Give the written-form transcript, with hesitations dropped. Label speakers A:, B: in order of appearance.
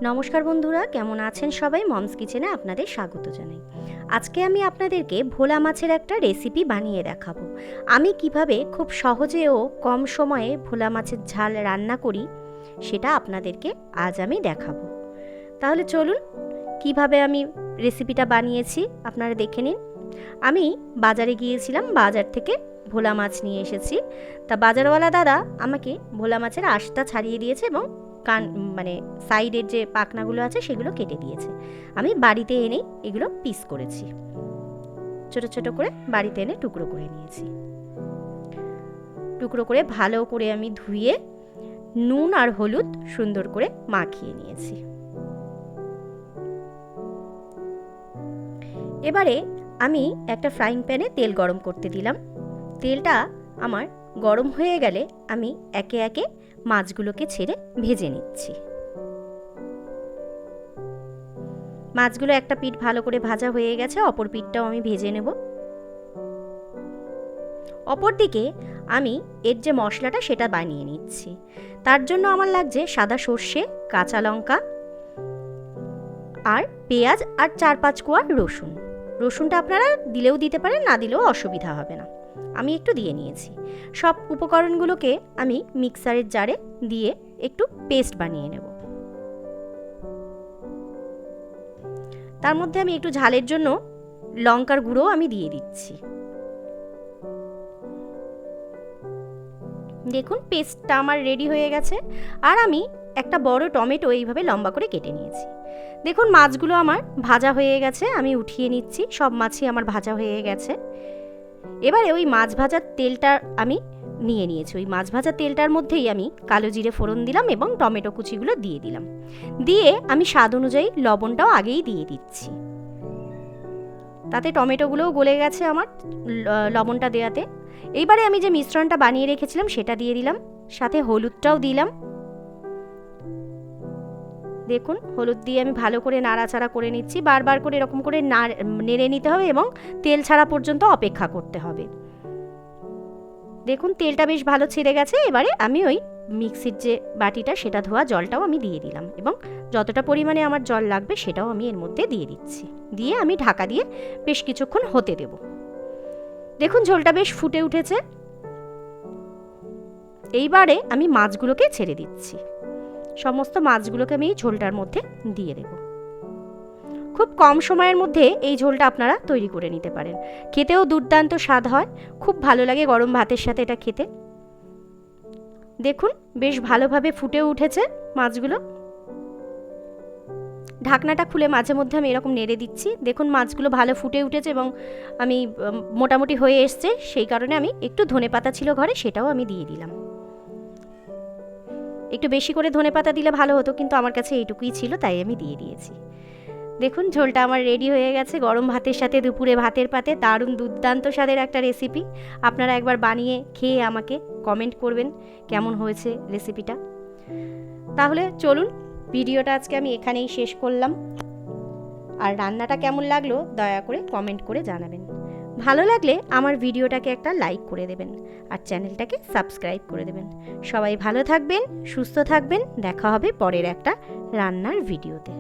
A: নমস্কার বন্ধুরা, কেমন আছেন সবাই? মমস কিচেনে আপনাদের স্বাগত জানাই। আজকে আমি আপনাদেরকে ভোলা মাছের একটা রেসিপি বানিয়ে দেখাবো। আমি কিভাবে খুব সহজে ও কম সময়ে ভোলা মাছের ঝাল রান্না করি সেটা আপনাদেরকে আজ আমি দেখাবো। তাহলে চলুন কিভাবে আমি রেসিপিটা বানিয়েছি আপনারা দেখে নিন। আমি বাজারে গিয়েছিলাম, বাজার থেকে ভোলা মাছ নিয়ে এসেছি। তা বাজারওয়ালা দাদা আমাকে ভোলা মাছের আঁশটা ছাড়িয়ে দিয়েছে এবং সাইডের যে পাখনাগুলো আছে সেগুলো কেটে দিয়েছে। আমি বাড়িতে এনেই এগুলো পিস করেছি, ছোট ছোট করে বাড়িতে এনে টুকরো করে নিয়েছি। টুকরো করে ভালো করে আমি ধুয়ে নুন আর হলুদ সুন্দর করে মাখিয়ে নিয়েছি। এবারে আমি একটা ফ্রাইং প্যানে তেল গরম করতে দিলাম। তেলটা আমার গরম হয়ে গেলে আমি একে একে মাছগুলোকে ছেড়ে ভেজে নিচ্ছি। মাছগুলো একটা পিঠ ভালো করে ভাজা হয়ে গেছে, অপর পিঠটাও আমি ভেজে নেব। অপরদিকে আমি এর যে মশলাটা সেটা বানিয়ে নিচ্ছি। তার জন্য আমার লাগছে সাদা সর্ষে, কাঁচা লঙ্কা আর পেঁয়াজ আর 4-5 কোয়া রসুন। রসুনটা আপনারা দিলেও দিতে পারেন, না দিলেও অসুবিধা হবে না। আমি একটু দিয়ে নিয়েছি। সব উপকরণগুলোকে আমি মিক্সারের জারে দিয়ে একটু পেস্ট বানিয়ে নেব। তার মধ্যে আমি একটু ঝালের জন্য লঙ্কার গুঁড়ো আমি দিয়ে দিচ্ছি। দেখুন পেস্টটা আমার রেডি হয়ে গেছে। আর আমি একটা বড় টমেটো এইভাবে লম্বা করে কেটে নিয়েছি। দেখুন মাছগুলো আমার ভাজা হয়ে গেছে, আমি উঠিয়ে নিচ্ছি। সব মাছই আমার ভাজা হয়ে গেছে। এবারে ওই মাছ ভাজার তেলটা আমি নিয়ে নিয়েছি। ওই মাছ ভাজার তেলটার মধ্যেই আমি কালো জিরে ফোড়ন দিলাম এবং টমেটো কুচিগুলো দিয়ে দিলাম। দিয়ে আমি স্বাদ অনুযায়ী লবণটাও আগেই দিয়ে দিচ্ছি। তাতে টমেটোগুলোও গলে গেছে আমার লবণটা দেওয়াতে। এইবারে আমি যে মিশ্রণটা বানিয়ে রেখেছিলাম সেটা দিয়ে দিলাম, সাথে হলুদটাও দিলাম। দেখুন হলুদ দিয়ে আমি ভালো করে নাড়াচাড়া করে নিচ্ছি। বারবার করে এরকম করে নেড়ে নিতে হবে এবং তেল ছাড়া পর্যন্ত অপেক্ষা করতে হবে। দেখুন তেলটা বেশ ভালো ছেড়ে গেছে। এবারে আমি ওই মিক্সির যে বাটিটা সেটা ধোয়া জলটাও আমি দিয়ে দিলাম এবং যতটা পরিমাণে আমার জল লাগবে সেটাও আমি এর মধ্যে দিয়ে দিচ্ছি। দিয়ে আমি ঢাকা দিয়ে বেশ কিছুক্ষণ হতে দেব। দেখুন ঝোলটা বেশ ফুটে উঠেছে। এইবারে আমি মাছগুলোকে ছেড়ে দিচ্ছি। সমস্ত মাছগুলোকে আমি এই ঝোলটার মধ্যে দিয়ে দেব। খুব কম সময়ের মধ্যে এই ঝোলটা আপনারা তৈরি করে নিতে পারেন। খেতেও দুর্দান্ত স্বাদ হয়, খুব ভালো লাগে গরম ভাতের সাথে এটা খেতে। দেখুন বেশ ভালোভাবে ফুটে উঠেছে মাছগুলো। ঢাকনাটা খুলে মাঝে মধ্যে আমি এরকম নেড়ে দিচ্ছি। দেখুন মাছগুলো ভালো ফুটে উঠেছে এবং আমি মোটামুটি হয়ে এসছে, সেই কারণে আমি একটু ধনেপাতা ছিল ঘরে, সেটাও আমি দিয়ে দিলাম। একটু বেশি করে ধনেপাতা দিলে ভালো হতো, কিন্তু আমার কাছে এইটুকুই ছিল তাই আমি দিয়ে দিয়েছি। দেখুন ঝোলটা আমার রেডি হয়ে গেছে। গরম ভাতের সাথে দুপুরে ভাতের পাতে দারুণ দুর্দান্ত স্বাদের একটা রেসিপি। আপনারা একবার বানিয়ে খেয়ে আমাকে কমেন্ট করবেন কেমন হয়েছে রেসিপিটা। তাহলে চলুন ভিডিওটা আজকে আমি এখানেই শেষ করলাম। আর রান্নাটা কেমন লাগলো দয়া করে কমেন্ট করে জানাবেন। ভালো লাগলে আমার ভিডিওটাকে একটা লাইক করে দেবেন আর চ্যানেলটাকে সাবস্ক্রাইব করে দেবেন। সবাই ভালো থাকবেন, সুস্থ থাকবেন। দেখা হবে পরের একটা রান্নার ভিডিওতে।